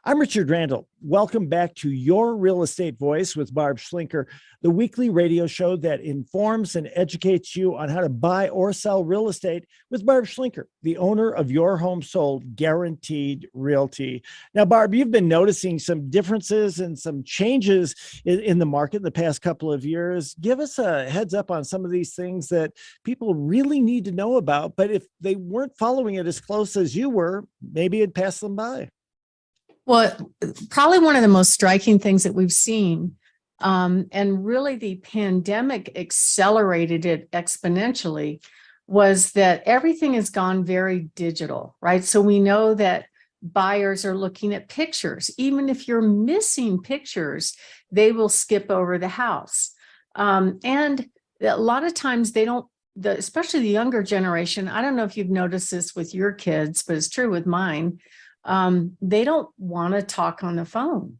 I'm Richard Randall. Welcome back to Your Real Estate Voice with Barb Schlinker, the weekly radio show that informs and educates you on how to buy or sell real estate with Barb Schlinker, the owner of Your Home Sold Guaranteed Realty. Now, Barb, you've been noticing some differences and some changes in the market in the past couple of years. Give us a heads up on some of these things that people really need to know about, but if they weren't following it as close as you were, maybe it'd pass them by. Well, probably one of the most striking things that we've seen, and really the pandemic accelerated it exponentially, was that everything has gone very digital, right? So we know that buyers are looking at pictures. Even if you're missing pictures, they will skip over the house. And a lot of times they don't, especially the younger generation, I don't know if you've noticed this with your kids, but it's true with mine. They don't want to talk on the phone.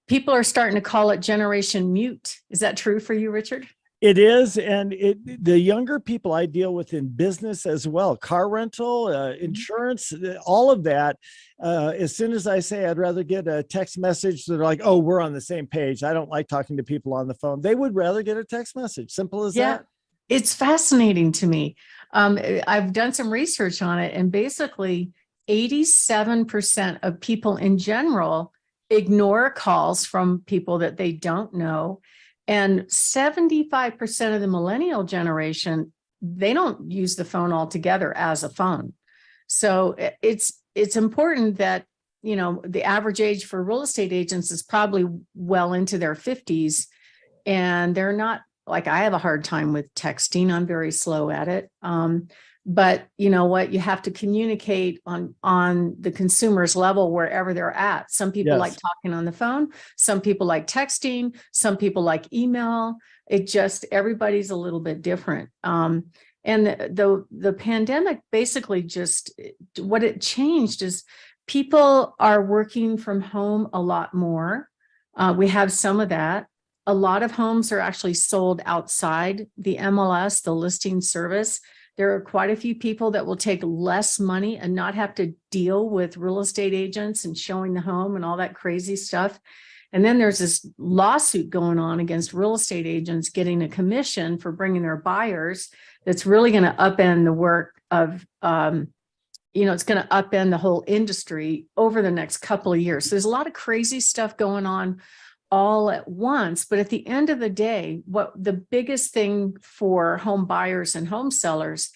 People are starting to call it generation mute. Is that true for you, Richard? It is. And the younger people I deal with in business as well, car rental, insurance, all of that. As soon as I say I'd rather get a text message, they're like, oh, we're on the same page. I don't like talking to people on the phone. They would rather get a text message. Simple as that. It's fascinating to me. I've done some research on it, and basically 87% of people in general ignore calls from people that they don't know. And 75% of the millennial generation, they don't use the phone altogether as a phone. So it's important that, you know, the average age for real estate agents is probably well into their 50s. And they're not, like, I have a hard time with texting. I'm very slow at it. But you know what, you have to communicate on the consumer's level wherever they're at. Some people like talking on the phone. Some people like texting. Some people like email. Everybody's a little bit different. And the pandemic basically just, what it changed is people are working from home a lot more. We have some of that. A lot of homes are actually sold outside the MLS, the listing service. There are quite a few people that will take less money and not have to deal with real estate agents and showing the home and all that crazy stuff. And then there's this lawsuit going on against real estate agents getting a commission for bringing their buyers. That's really going to upend the work of, it's going to upend the whole industry over the next couple of years. So there's a lot of crazy stuff going on all at once. But at the end of the day, what the biggest thing for home buyers and home sellers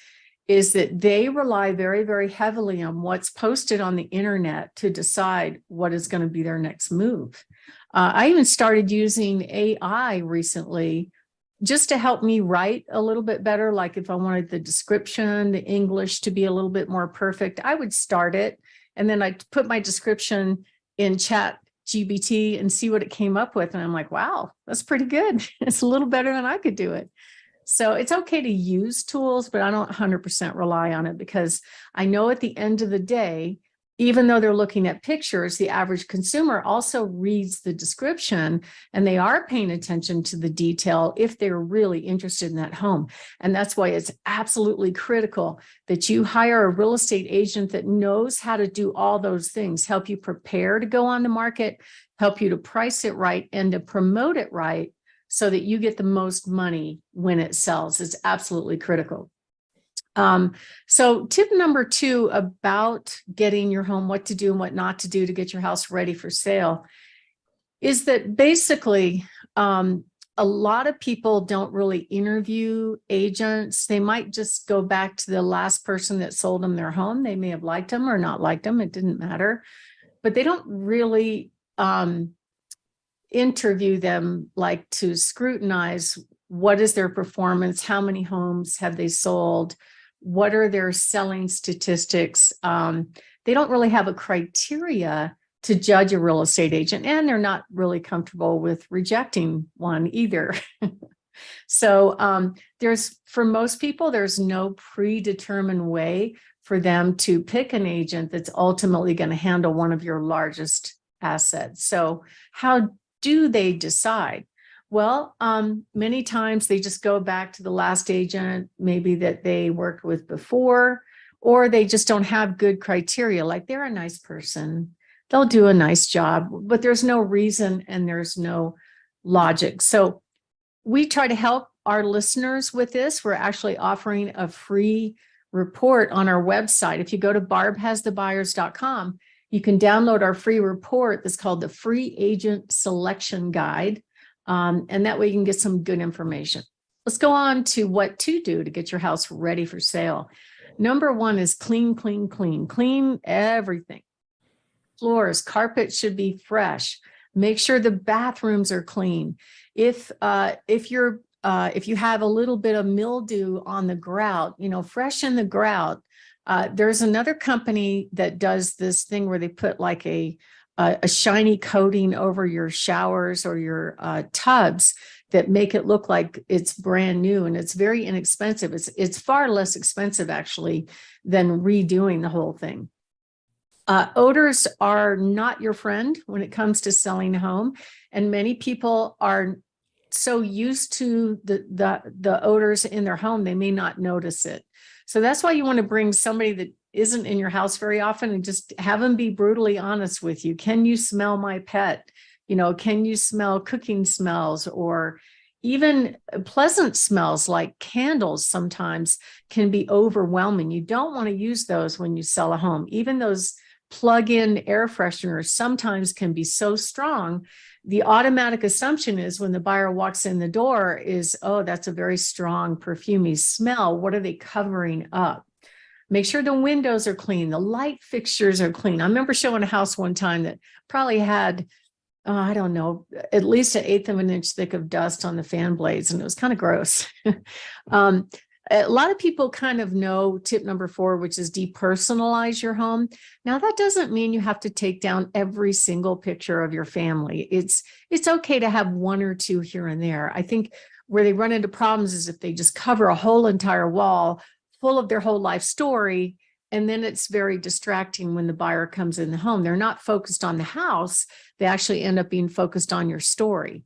is that they rely very, very heavily on what's posted on the internet to decide what is going to be their next move. I even started using AI recently just to help me write a little bit better. Like if I wanted the description, the English to be a little bit more perfect, I would start it. And then I'd put my description in chat GBT and see what it came up with. And I'm like, wow, that's pretty good. It's a little better than I could do it. So it's okay to use tools, but I don't 100% rely on it, because I know at the end of the day, even though they're looking at pictures, the average consumer also reads the description and they are paying attention to the detail if they're really interested in that home. And that's why it's absolutely critical that you hire a real estate agent that knows how to do all those things, help you prepare to go on the market, help you to price it right and to promote it right so that you get the most money when it sells. It's absolutely critical. So tip number 2 about getting your home, what to do and what not to do to get your house ready for sale, is that basically a lot of people don't really interview agents. They might just go back to the last person that sold them their home. They may have liked them or not liked them. It didn't matter, but they don't really interview them, like to scrutinize what is their performance, how many homes have they sold, what are their selling statistics. They don't really have a criteria to judge a real estate agent, and they're not really comfortable with rejecting one either. So for most people, there's no predetermined way for them to pick an agent that's ultimately going to handle one of your largest assets. So how do they decide? Well, many times they just go back to the last agent, maybe that they worked with before, or they just don't have good criteria. Like, they're a nice person. they'll do a nice job, but there's no reason and there's no logic. So we try to help our listeners with this. We're actually offering a free report on our website. If you go to barbhasthebuyers.com, you can download our free report that's called the Free Agent Selection Guide. And that way you can get some good information. Let's go on to what to do to get your house ready for sale. Number one is clean, clean, clean. Clean everything. Floors, carpet should be fresh. Make sure the bathrooms are clean. If you have a little bit of mildew on the grout, freshen the grout. There's another company that does this thing where they put like a shiny coating over your showers or your tubs that make it look like it's brand new, and it's very inexpensive. It's far less expensive actually than redoing the whole thing. Odors are not your friend when it comes to selling a home, and many people are so used to the odors in their home, they may not notice it. So that's why you want to bring somebody that isn't in your house very often and just have them be brutally honest with you. Can you smell my pet? Can you smell cooking smells, or even pleasant smells like candles sometimes can be overwhelming. You don't want to use those when you sell a home. Even those plug-in air fresheners sometimes can be so strong. The automatic assumption is when the buyer walks in the door is, oh, that's a very strong perfumey smell. What are they covering up? Make sure the windows are clean. The light fixtures are clean. I remember showing a house one time that probably had, I don't know, at least 1/8 of an inch thick of dust on the fan blades, and it was kind of gross. A lot of people kind of know tip number 4, which is depersonalize your home. Now, that doesn't mean you have to take down every single picture of your family. It's okay to have 1 or 2 here and there. I think where they run into problems is if they just cover a whole entire wall full of their whole life story, and then it's very distracting when the buyer comes in the home. They're not focused on the house. They actually end up being focused on your story.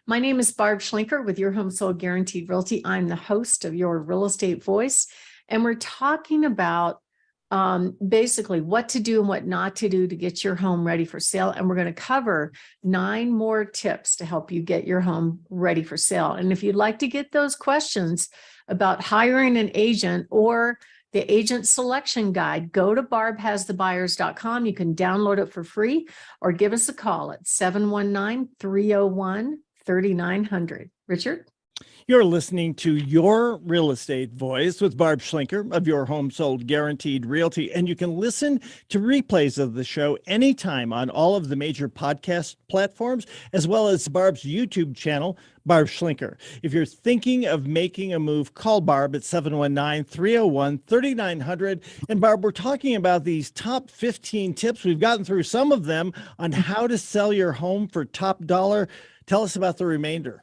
My name is Barb Schlinker with Your Home Sold Guaranteed Realty. I'm the host of Your Real Estate Voice, and we're talking about basically what to do and what not to do to get your home ready for sale. And we're going to cover 9 more tips to help you get your home ready for sale. And if you'd like to get those questions about hiring an agent or the agent selection guide, go to barbhasthebuyers.com. You can download it for free or give us a call at 719-301-3900. Richard? You're listening to Your Real Estate Voice with Barb Schlinker of Your Home Sold Guaranteed Realty. And you can listen to replays of the show anytime on all of the major podcast platforms, as well as Barb's YouTube channel, Barb Schlinker. If you're thinking of making a move, call Barb at 719-301-3900. And Barb, we're talking about these top 15 tips. We've gotten through some of them on how to sell your home for top dollar. Tell us about the remainder.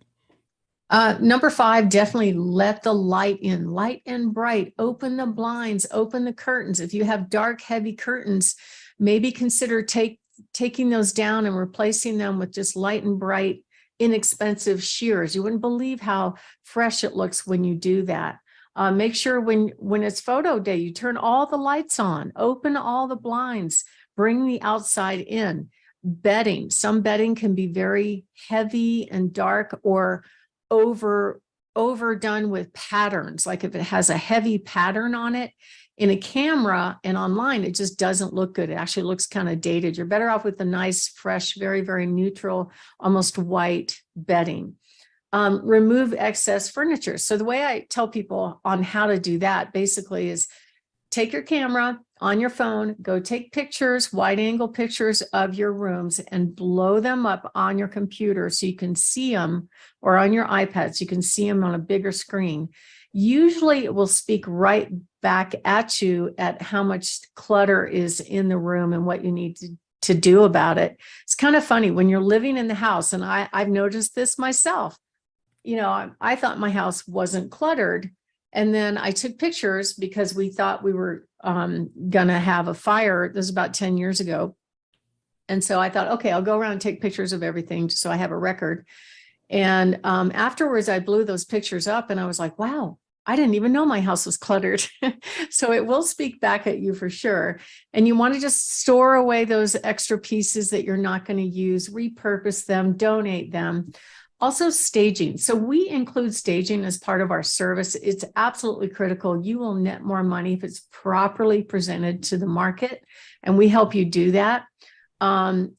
Number 5, definitely let the light in, light and bright. Open the blinds, open the curtains. If you have dark, heavy curtains, maybe consider taking those down and replacing them with just light and bright, inexpensive shears. You wouldn't believe how fresh it looks when you do that. Make sure when it's photo day, you turn all the lights on, open all the blinds, bring the outside in. Bedding, some bedding can be very heavy and dark or overdone with patterns. Like if it has a heavy pattern on it in a camera and online, it just doesn't look good. It actually looks kind of dated. You're better off with a nice, fresh, very, very neutral, almost white bedding. Remove excess furniture. So the way I tell people on how to do that basically is take your camera on your phone, go take pictures, wide angle pictures of your rooms and blow them up on your computer so you can see them, or on your iPad so you can see them on a bigger screen. Usually it will speak right back at you at how much clutter is in the room and what you need to do about it. It's kind of funny when you're living in the house, and I've noticed this myself. I thought my house wasn't cluttered. And then I took pictures because we thought we were going to have a fire. This was about 10 years ago. And so I thought, okay, I'll go around and take pictures of everything just so I have a record. And afterwards, I blew those pictures up and I was like, wow, I didn't even know my house was cluttered. So it will speak back at you for sure. And you want to just store away those extra pieces that you're not going to use, repurpose them, donate them. Also, staging. So we include staging as part of our service. It's absolutely critical. You will net more money if it's properly presented to the market, and we help you do that. And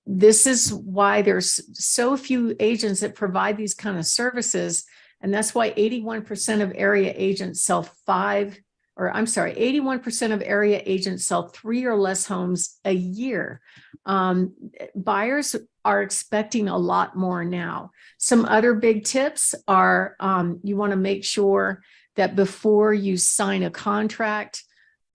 this is why there's so few agents that provide these kind of services. And that's why 81% of area agents sell 81% of area agents sell 3 or less homes a year. Buyers are expecting a lot more now. Some other big tips are you want to make sure that before you sign a contract,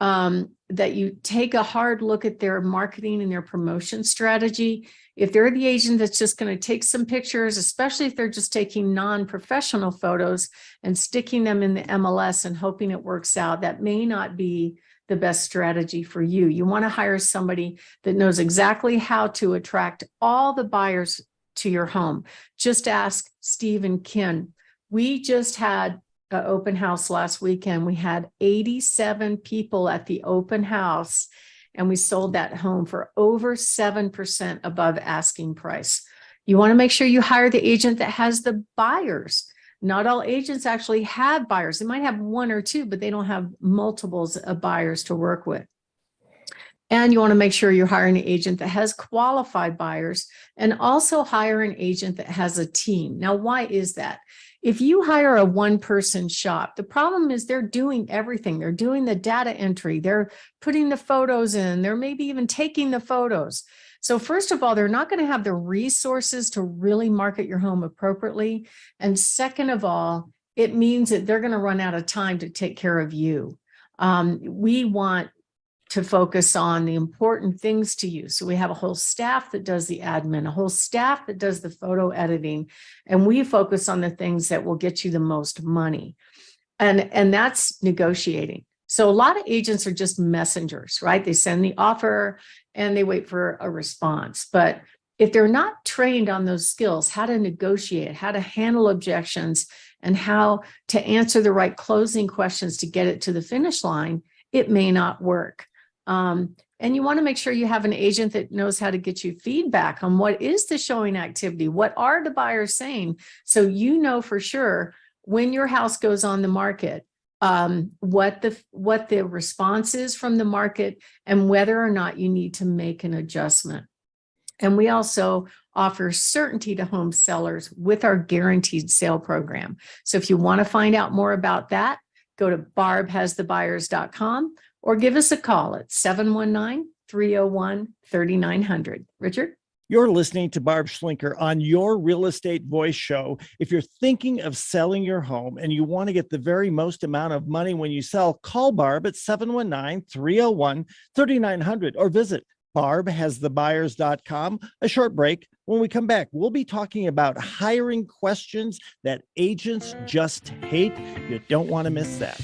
that you take a hard look at their marketing and their promotion strategy. If they're the agent that's just going to take some pictures, especially if they're just taking non-professional photos and sticking them in the MLS and hoping it works out, that may not be the best strategy for you. You want to hire somebody that knows exactly how to attract all the buyers to your home. Just ask Steve and Ken. We just had an open house last weekend. We had 87 people at the open house, and we sold that home for over 7% above asking price. You want to make sure you hire the agent that has the buyers. Not all agents actually have buyers. They might have 1 or 2, but they don't have multiples of buyers to work with. And you want to make sure you're hiring an agent that has qualified buyers, and also hire an agent that has a team. Now, why is that? If you hire a one-person shop, the problem is they're doing everything. They're doing the data entry. They're putting the photos in. They're maybe even taking the photos. So first of all, they're not going to have the resources to really market your home appropriately. And second of all, it means that they're going to run out of time to take care of you. We want to focus on the important things to you. So we have a whole staff that does the admin, a whole staff that does the photo editing, and we focus on the things that will get you the most money. And that's negotiating. So a lot of agents are just messengers, right? They send the offer and they wait for a response. But if they're not trained on those skills, how to negotiate, how to handle objections, and how to answer the right closing questions to get it to the finish line, it may not work. And you want to make sure you have an agent that knows how to get you feedback on what is the showing activity, what are the buyers saying, so you know for sure when your house goes on the market, what the response is from the market, and whether or not you need to make an adjustment. And we also offer certainty to home sellers with our guaranteed sale program. So if you want to find out more about that, go to barbhasthebuyers.com or give us a call at 719-301-3900. Richard? You're listening to Barb Schlinker on Your Real Estate Voice Show. If you're thinking of selling your home and you want to get the very most amount of money when you sell, call Barb at 719-301-3900 or visit barbhasthebuyers.com. A short break. When we come back, we'll be talking about hiring questions that agents just hate. You don't want to miss that.